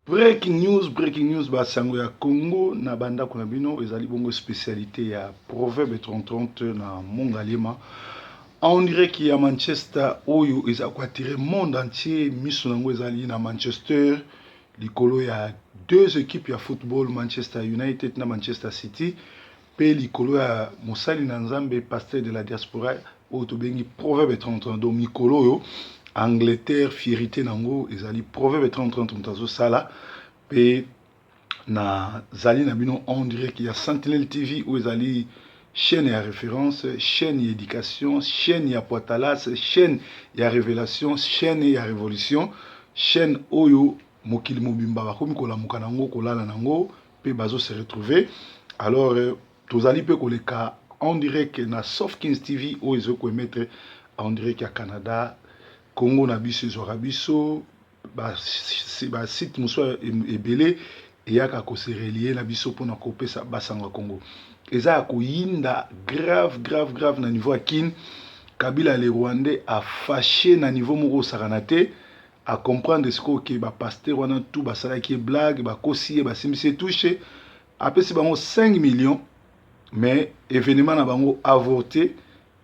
Breaking news, basango ya Congo na banda kuna bino ezali bongo spécialité ya proverbe 30 na mongalema. On dirait qu'il y a Manchester oyo eza ko attirer monde entier, miso nango ezali na Manchester likolo ya deux équipes ya football, Manchester United na Manchester City, pe likolo ya mosali na nzambe pasteur de la diaspora oyo tobengi proverbe 30 donc mikolo oyo Angleterre fierité nango ezali proverbe 30 mutazo sala pe na zali na bino. On dirait qu'il y a Sentinelle TV où ezali chaîne ya référence, chaîne ya éducation, chaîne ya poitalas, chaîne ya révélation, chaîne ya révolution, chaîne oyo mokili mobimba bakomi kolamuka nango kolala nango pe bazo se retrouver. Alors tozali pe koleka on dirait que na Softkins TV oyo ezo ko emettre on dirait qu'il y a Canada, Congo na biso ezwaka biso ba site mosusu ebele eyaka kose relier na biso mpona kopesa basanga Congo. Eza ya koyinda grave na niveau ya kin Kabila le Rwandais a fâché na niveau moko osakana te a comprendre ce que ba pasteur wana tout basalaki blague bakosi basimbisi touché apesi bango 5 millions mais événement na bango avorté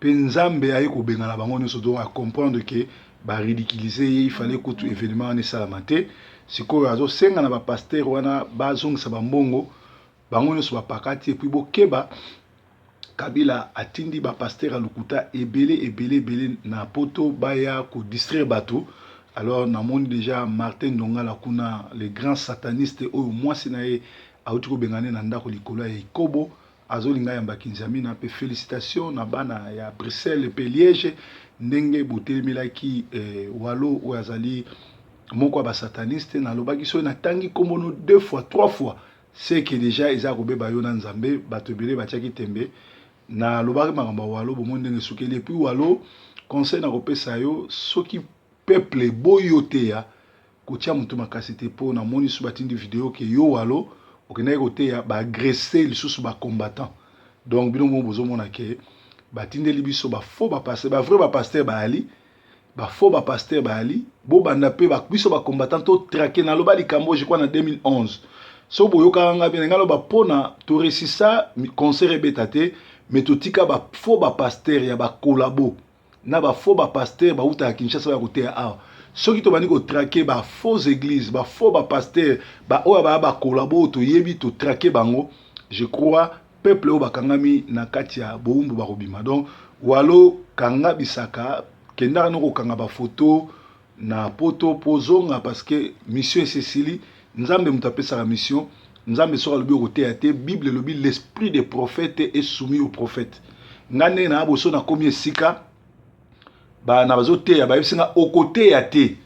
pe nzambe aye kobenga na bango nyonso donc a comprendre que ba ridiculiser il fallait que tout événement ne salamate sikoyo azosenga na ba pasteur wana bazongisa bambongo bango nyonso bapakati et puis bokeba Kabila atindi ba pasteur alukuta ebele na poto baya ko distraire bato. Alors namoni déjà Martin Ndongala kuna les grands satanistes oyo mwasi na ye auti ko bengane na ndako likolo ya Ikobo azolinga yamba kinzamina pe félicitations na bana ya Bruxelles pe Liège ndenge botelemelaki walo oyo azali moko ba sataniste na lobaki so na tangi komono 2 fois 3 fois c'est que déjà eza ko beba yo na nzambe bato ebele batiaki tembe na lobaki makambo walo bomo ndenge sukeli puis walo conseil na kopesa yo soki peuple boyo te ya kotia mutu makasi te po na moni su batindi vidéo ke yo walo okendaki koteya baagresser lisusu bacombattant. Donc bino mo bozomona ke batindeli biso bafaux bapasteur bavrai bapasteur baali bafaux bapasteur baali bobanda mpe biso bacombattant to traqué na loba likambo je crois na 2011 so boyokaka nga bien ngalo bapona toresisa concert ebeta te mais totika bafaux bapasteur ya bakolabo na bafaux bapasteur bauta ya Kinshasa ya koteya awa soki tobandi kotrake bafaux église bafaux bapasteur oyo baya bakolabo toyebi totrake bango. Je crois peuple oyo bakangami na kati ya bowumbu bakobima donc walo kanga bisaka kendaka no kokanga bafoto na poto pozonga parce que mission esesili nzambe mutu apesaka mission nzambe soka lobi okoteya te. Bible lobi l'esprit des prophètes est soumis aux prophètes nga ndenge na boso na komi esika ba na bazoteya bayebisinga okoteya te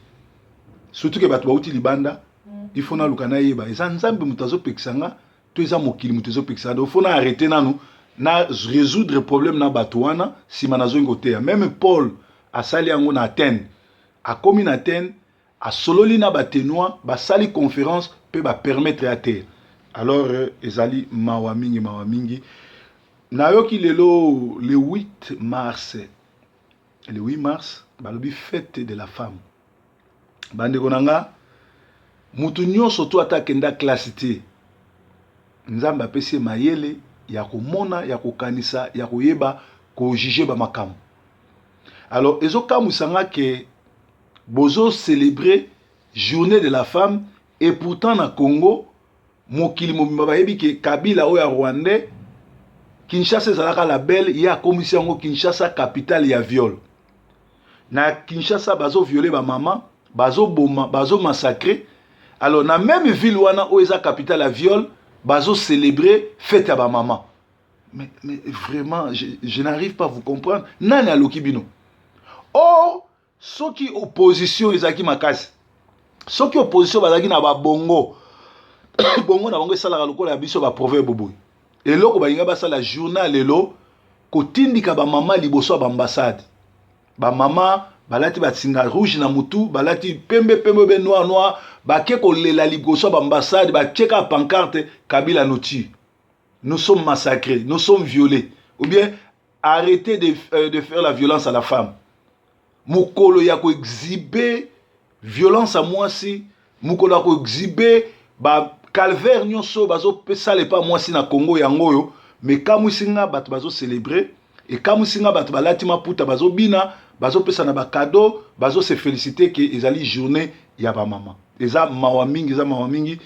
surtout ke bato bauti libanda il faut na luka na yeba eza nzambe mutu azopekisanga to eza mokili mutu azopekisanga donc faut na arrêter nanu na résoudre problème na bato wana sima nazongi koteya. Même Paul asali yango na Athènes akomi na Athènes asololi na batenois basali conférence pe bapermettre ya te. Alors ezali mawa mingi nayoki lelo le 8 mars balobi fête de la femme bandeko nanga mutu nyonso to atakenda classe te nzambe apesi mayele ya komona ya kokanisa ya koyeba kojuge bamakambo. Alors ezokamwisanga ke bozo célébrer journée de la femme et pourtant na Congo mokili mobimba bayebi ke Kabila oyo ya Rwandais Kinshasa ezalaka la belle ya komisi yango Kinshasa capitale ya viol. Na Kinshasa bazo violer ba maman bazo boma bazo massacrer. Alors na même ville wana oyo eza capitale ya viol bazo célébrer fête ya ba maman. Mais vraiment je n'arrive pas à vous comprendre. Nani aloki bino? Or soki opposition ezaki makasi soki opposition bazaki na ba bongo bongo na bango esalaka lokola ya biso ba proverbe boboy eloko balinga basala journal lelo kotindika ba mama liboso ya ba ambassade ba mama balati batsinga rouge na mutu balati pembe be noir bake kolela liboso ya ba ambassade bacheka pancarte Kabila nous tue, nous sommes massacrés, nous sommes violés, ou bien arrêtez de faire la violence à la femme. Mukolo ya ko exhiber violence à moi si mukolo ko exhiber ba calvaire nyonso bazo pesa le pas mwasi na Congo yango yo, mais kamusinga bato bazo célébrer et kamusinga bato balati maputa bazo bina bazo pesa na ba cadeau bazo se féliciter que ezali journée ya ba mama. Eza mawa mingi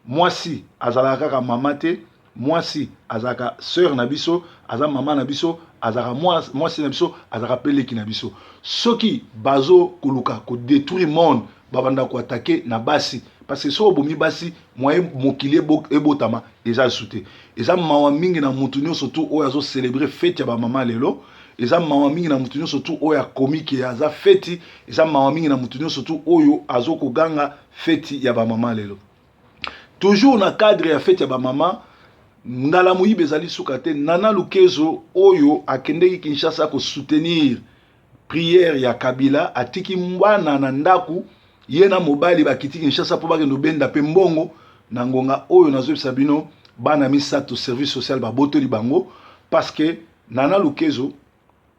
mwasi azalaka kaka mama te, mwasi azalaka sœur na biso, aza mama na biso, azalaka mwasi na biso, azalaka peleki na biso. Soki bazo koluka ko détruire monde babanda ko attaquer na basi parce que so bomi basi moyen mokili ebotama eza souté. Eza mawa mingi na mutu nyonso surtout oyo azo célébrer fête ya ba mama lelo. Eza mawa mingi na mutu nyonso surtout oyo akomiki aza fête. Eza mawa mingi na mutu nyonso surtout oyo azo koganga fête ya ba mama lelo. Toujours na cadre ya fête ya ba mama, ngala muyibe ezali suka te. Nana Lukezo oyo akendeki Kinshasa ko soutenir prière ya Kabila atiki mwana na ndaku yena mobali bakiti Kinshasa po bakendo benda pe mbongo na ngonga oyo nazobisa bino bana misato service social babotoli bango parce que Nana Lukezo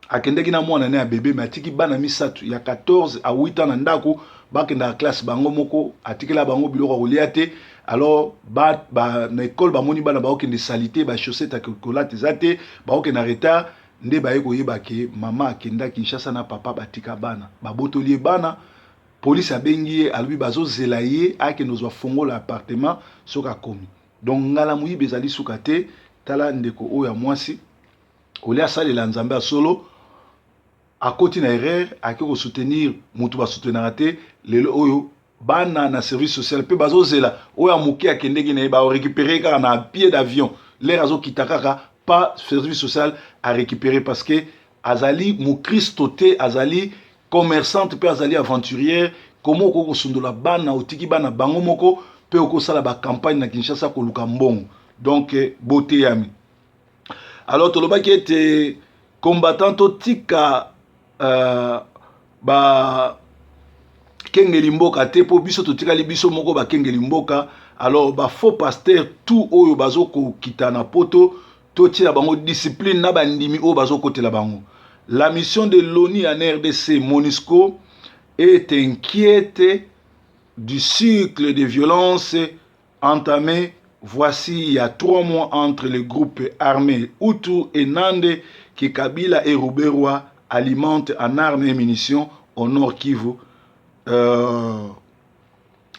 akendeki na mwana ne ya bébé mais atiki bana misato ya 14 à 8 ans na ndaku bakenda classe bango moko atikela bango biloko kolia te. Alors na école bamoni bana baokende salité ba chaussette akolate zate baokende retard nde baye koyeba ke mama akenda Kinshasa na papa batika bana babotoli bana. Police abengi alubi bazo zela ye ake nozwa fongola appartement soka komi. Donc ngala muyibe ezali suka te tala ndeko oyo ya mwasi olia salela nzambe solo akoti na erreur ake ko soutenir mutu ba soutenir te lelo oyo bana na service social pe bazo zela oyo amuki akendeki na ba récupérer kaka na pied d'avion l'air azo kitakaka pas service social à récupérer parce que azali mu Christoté azali commerçante pe azali aventurière comment ko sundola bana otiki bana bango moko pe ko sala ba campagne na Kinshasa ko luka mbongo. Donc beauté yami. Alors toloba ki était combattant otika ba kengeli mboka te po biso totikali biso moko ba kengeli mboka. Alors ba faux pasteur tout oyo bazo ko kitana poto totina bango discipline na bandimi o bazo kotela bango. La mission de l'ONU en RDC, MONUSCO, est inquiète du cycle de violence entamé voici il y a 3 mois entre les groupes armés Hutu et Nande que Kabila et Ruberwa alimentent en armes et munitions au nord Kivu.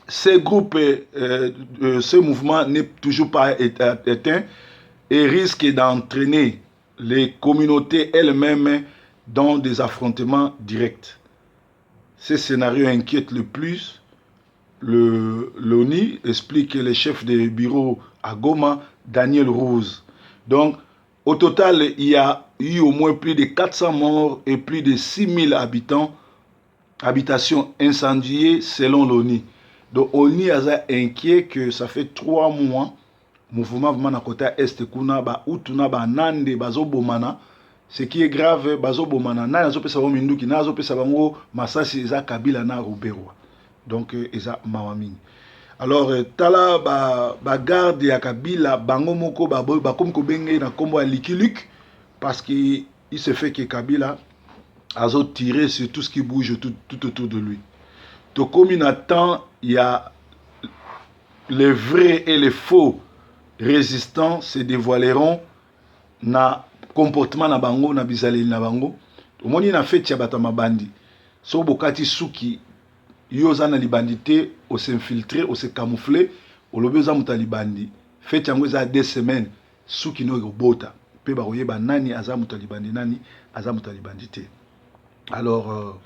Ces groupes, ce mouvement n'est toujours pas éteint et risque d'entraîner les communautés elles-mêmes dans des affrontements directs. Ce scénario inquiète le plus. L'ONU explique le chef de bureau à Goma, Daniel Rose. Donc, au total, il y a eu au moins plus de 400 morts et plus de 6000 habitations incendiées selon l'ONU. Donc, l'ONU est inquiet que ça fait 3 mois, mouvement vraiment à côté est kuna ba utuna ba nande bazo bomana. Ce qui est grave, bazo bomana na nazo pesa bango minduki nazo pesa bango masasi eza Kabila na Ruberwa. Donc eza mawamini. Alors tala ba garde ya Kabila bango moko ba comme ko benge na kombo ya Likiluk parce que il se fait que Kabila azo tirer sur tout ce qui bouge tout autour de lui. Donc comme il attend, il y a les vrais et les faux résistants se dévoileront na comportement na bango na bizaleli na bango. Omoni na fête ya bata mabandi. So bokati suki yo za na libandité o s'infiltrer, o se camoufler, o lobe za muta libandi. Fête yango za 2 semaines suki no robota. Pe ba oyeba nani aza muta libandi nani aza muta libandité. Alors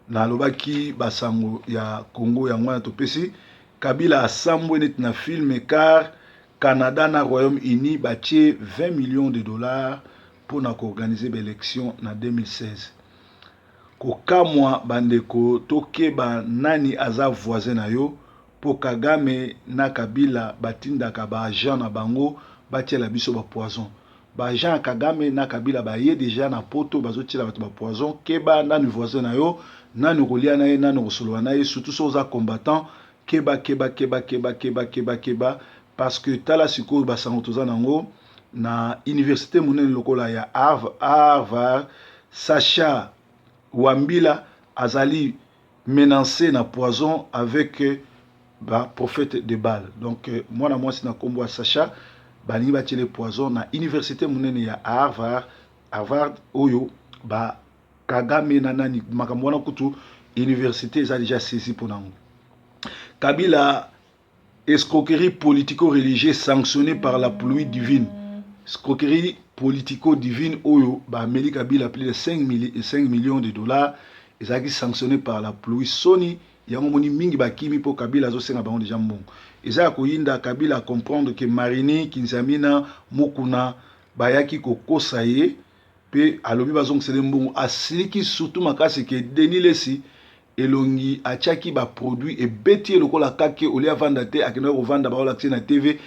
na lobaki basango ya Congo yango na topesi Kabila asambwe net na film car Canada na Royaume-Uni batie 20 millions de dollars pour organiser l'élection en 2016. Kokamwa bandeko tokeba nani aza voisin na yo pour Kagame na Kabila batindaka ba agent na bango batie la biso ba poison. Ba agent Kagame na Kabila ba ye déjà na poto bazotia ba poison keba nani voisin na yo nani kolia na ye nani kosolola na ye surtout so za combattant keba parce que tala siko basango toza nango na université monene lokola ya Harvard Sacha Wambila azali menacé na poison avec ba prophète de Baal. Donc moi na moi c'est na kombo Sacha balingi ba tiele poison na université munene ya Harvard oyo ba Kagame na nani makambo wana kutu université eza déjà saisi pour nango. Kabila, escroquerie politico-religieuse sanctionnée par la pluie divine. Escroquerie politico-divine oyo ba Meli Kabila plus de 5 millions de dollars ezaki sanctionné par la pluie soni yango moni mingi bakimi po Kabila zo senga bango déjà mbongo. Eza koyinda Kabila comprendre que Marini Kinzamina Mukuna bayaki kokosa ye pe alobi bazong sele mbongo asiliki surtout makasi ke Denis Lesi elongi achaki ba produit et beti lokola kake olia vanda te akena ko vanda ba olaxi na TV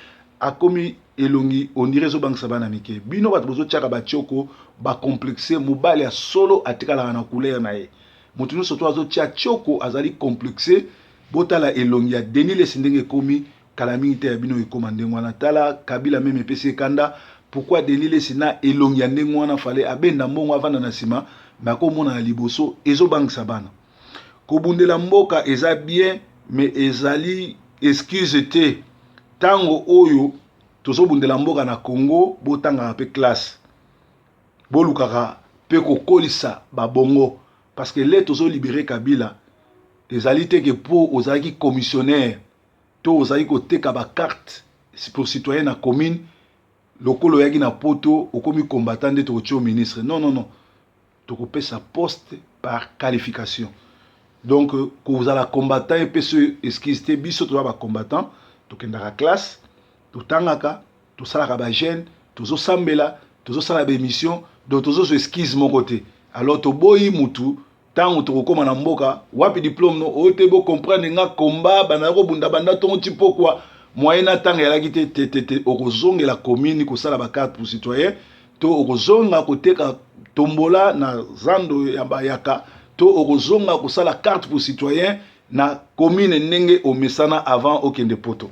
akomi elongi ondire zo bangsa bana mike bino bato bozo chaka ba choko ba complexer mobile ya solo atikala na couleur na ye mutu no surtout azo tia choko azali complexer botala elongi ya Denis Lesi ndenge komi kala mingi te ya bino ekoma ndenge wana tala Kabila même epesi kanda pourquoi Denis Lesi na elongi ya ndenge wana fallait abenda mbongo avanda na sima mais akomona na liboso ezo bangsa bana kobundela mboka eza bien mais ezali excuse te tango oyo tozo bundela mboka na Congo botanga pe classe bolukaka pe kokolisa babongo parce que les tozo libérer Kabila ezali te que pour ozaki commissionnaire to ozali koteka ba carte pour citoyen na commune lokolo yaki na poto okomi combattant de to ministre non tokopesa poste par qualification. Donc, quand vous allez combattant et puis ce esquisté biso to ba combattant to kendaka classe to tangaka to sala ba jeune to zo sambela to zo sala ba émission donc to zo esquisse mon côté alors to boyi mutu tango to koma na mboka wapi diplôme no o te bo comprendre nga combat bana ko bunda banda to nti pourquoi moyena tanga yala kite okozonga la commune ko sala ba carte pour citoyen to okozonga ko teka tombola na zando ya bayaka to okozonga kosala carte pour citoyen na commune ndenge omesana avant okende poto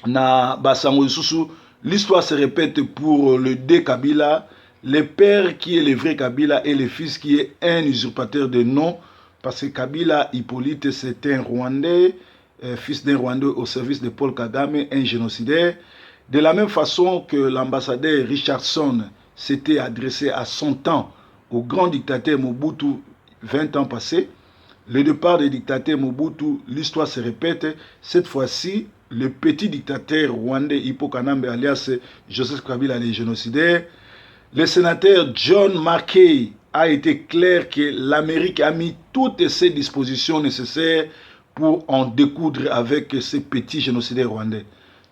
na basango susu l'histoire se répète pour le D Kabila, le père qui est le vrai Kabila et le fils qui est un usurpateur de nom parce que Kabila Hippolyte c'est un Rwandais fils d'un Rwandais au service de Paul Kagame, un génocidaire de la même façon que l'ambassadeur Richardson s'était adressé à son temps au grand dictateur Mobutu 20 ans passés, le départ des dictateurs Mobutu, l'histoire se répète. Cette fois-ci, le petit dictateur rwandais Hippo Kanambe alias Joseph Kabila, les génocidaires, le sénateur John Mackay a été clair que l'Amérique a mis toutes ses dispositions nécessaires pour en découdre avec ces petits génocidaires rwandais.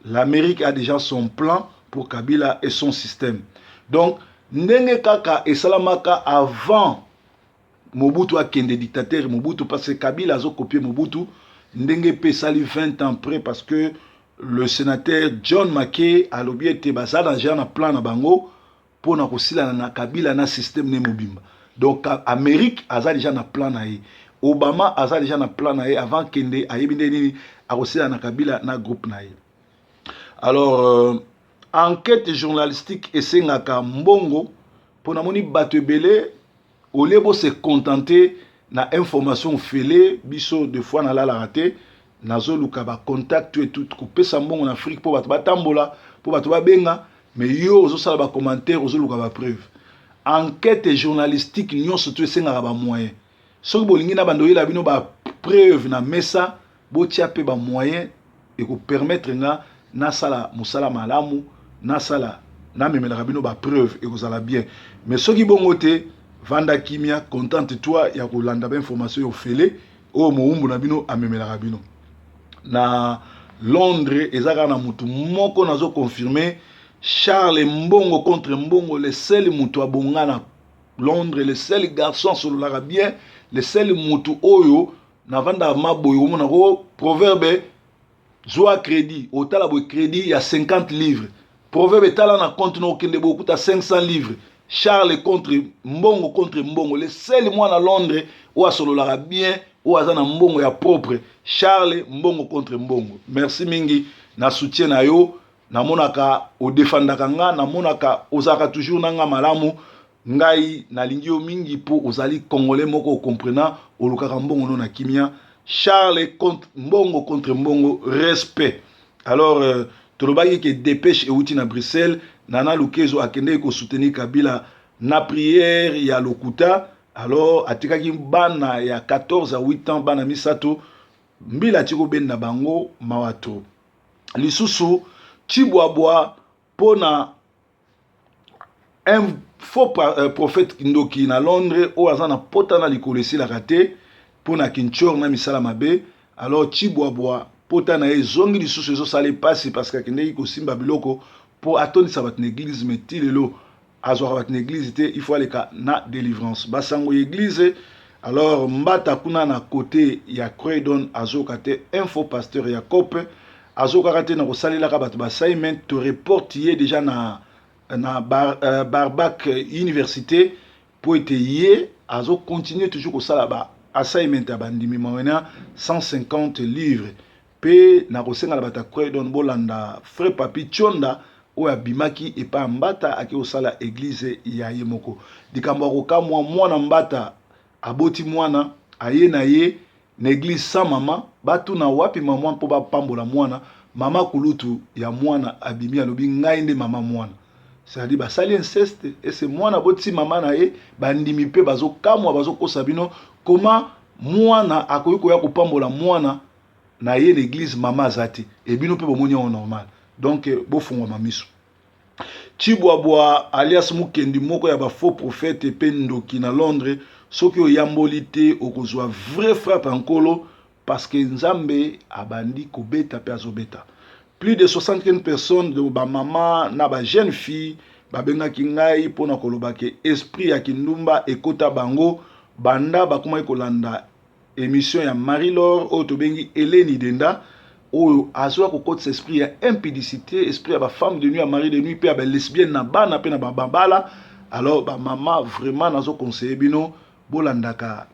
L'Amérique a déjà son plan pour Kabila et son système. Donc, ndenge kaka et salamaka avant Mobutu a kende dictateur Mobutu parce que Kabila a copié Mobutu ndenge pe sali 20 ans après parce que le sénateur John Mackay a l'objet bazana jana plan na bango pour na kosila na Kabila na système ne mobimba. Donc Amérique a déjà na plan na ye. Obama a déjà na plan na ye avant kende ayebinde nini a kosila na Kabila na groupe na ye. Alors enquête journalistique esengaka mbongo pour na moni bato ebele au lieu de se contenter na information fêlée biso de fois na la raté nazo luka ba contact et tout couper sa mbongo en Afrique pour bato batambola pour bato benga mais yo ozo sala ba commentaire ozo luka ba preuve enquête journalistique nyon surtout esenga ba moyen soki bolingi na bando yela bino ba preuve na mesa bo tia pe ba moyen et ko permettre nga na sala musala malamu na sala na memela bino ba preuve et ko sala bien mais soki bongo te vanda kimia contente toi ya kolanda ba information yo fele o moumbu na bino amemela bino na Londres ezaka na mutu moko nazo confirmer Charles Mbongo contre Mbongo le seul mutu abonga na Londres le seul garçon sur l'arabien le seul mutu oyo na vanda maboyo mona ko proverbe zoa crédit otala bo crédit ya 50 livres proverbe tala na compte no kende beaucoup ta 500 livres Charles contre Mbongo le seul moi à Londres ou à sololara bien ou à na Mbongo ya propre Charles Mbongo contre Mbongo. Merci mingi na soutien na yo na monaka o defendaka nga na monaka ozaka toujours na nga malamu ngai na lingio mingi po ozali congolais moko comprenant olukaka Mbongo no na kimia Charles contre Mbongo, respect. Alors, tolobaki que dépêche euti na Bruxelles, Nana Lukezo akende ko soutenir Kabila na prière ya lokuta. Alors, atikaki bana ya 14 à 8 ans, bana misato, mbila tiko ben na bango mawato. Lisusu, Chibwabwa, pona un faux prophète Kindoki na Londres, ou azana potana likolesi la raté, pona Kinchor na misala mabe. Alors, Chibwabwa, potana e zongi lisusu ezo sale passe parce que akendeki kosimba biloko pour atondisa bato na église, mais tilelo azwaka bato na église te, il faut aller na délivrance. Basango église, alors mbata kuna na côté ya Croydon azoka te un faux pasteur ya Cope, azoka te na kosalelaka bato basaiment to report ye déjà na Barbac université pour être yé azo continuer toujours kosala ba assignment ya bandimi mawena 150 livres. Pe na kosenga na bata Croydon bolanda frère Papi Chonda o ya bimaki e pa mbata ake osala église ya ye moko. Dikambo akoka mwana mbata aboti mwana aye na ye na église sans mama batu na wapi mama mpo ba pambola mwana mama kulutu ya mwana abimi alobi ngai nde mama mwana. C'est-à-dire basali inceste et c'est mwana boti mama na ye bandimi pe bazo kamwa bazo kosa bino comment mwana akoyi koya kopambola mwana na ye l'église mama zati et bino pe bomoni on normal. Donc bofungwa mamiso. Chibwabwa alias Mukendi moko ya ba faux prophète pe ndoki na Londres soki oyamboli te okozwa vrai frappe nkolo parce que Nzambe abandi kobeta pe azobeta. Plus de 75 personnes de ba maman na ba jeune fille babengaki ngai pona koloba ke esprit ya kindumba ekota bango banda bakoma kolanda émission ya Marie-Laure oyo tobengi Eleni Denda oyo azwa kokotisa esprit ya impudicité, esprit ya ba femme de nuit ya mari de nuit pe ya ba lesbienne na bana pe na ba babala. Alors ba mama vraiment nazo conseiller bino bolandaka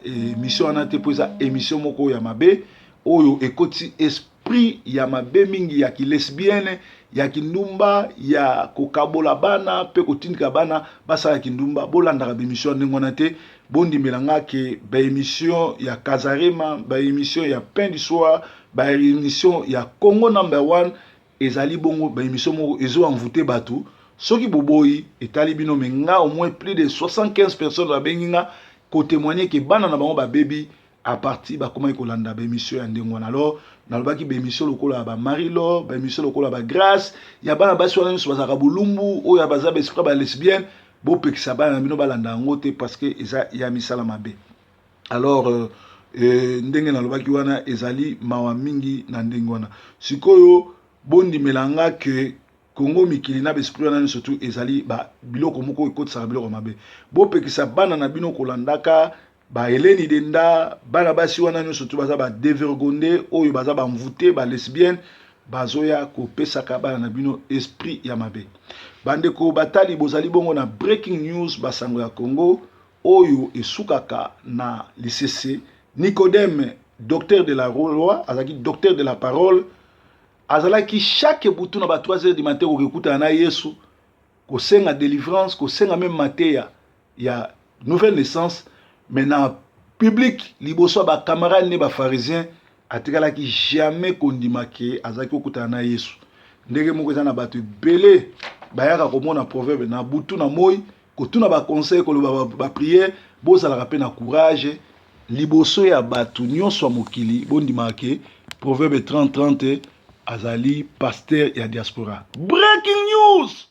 émission wana te po eza émission moko ya mabe oyo ekoti esprit ya mabe mingi ya ki lesbienne ya kindumba ya kokabola bana pe kotindika bana basala kindumba bolandaka bémission ndenge wana te bondimelanga ke ba émission ya Kazarema ba émission ya Pain du Soir ba émission ya Congo #1 ezali bongo ba émission moko ezo envoûter bato soki boboyi etali bino menga au moins plus de 75 personnes ba benginga ko témoigner que bana na bango ba baby à partir ba comment ikolanda ba émission ya ndenge wana. Alors nalobaki ba émission lokola ba Marie-Laure ba émission lokola ba Grâce ya bana basi wana nyonso bazaka bulumbu oyo baza ba esprit ba lesbienne bo pekisa bana bino balanda ngo te parce que eza ya misala mabe. Alors ndenge nalobaki wana ezali mawa mingi na ndenge wana sikoyo bondi melanga ke Congo mikili na besprit wana surtout ezali ba biloko moko ekotisa biloko mabe bo pekisa bana na bino kolandaka ba Eleni Denda bana basi wana nyonso tu baza ba dévergondé oyo baza ba mvouté ba lesbienne bazoya kopesaka bana na bino esprit ya mabe. Bandeko batali bozali bongo na breaking news basango ya Congo oyo esukaka na l'ICC. Nicodème docteur de la loi azaki docteur de la parole azalaki chaque bouton na ba 3h du matin kokekuta na Yesu kosenga délivrance kosenga même mateya ya nouvelle naissance. Maintenant public liboso ba camarades ne ba pharisiens atikalaki jamais kondimake azaki kokuta na Yesu ndenge moko eza na bato belé bayaka komona proverbe na butu na moi kotuna ba conseil ko ba prière bozalaka pe na courage liboso ya bato nyonso mokili bondimake proverbe 30:30 azali pasteur ya diaspora. Breaking news.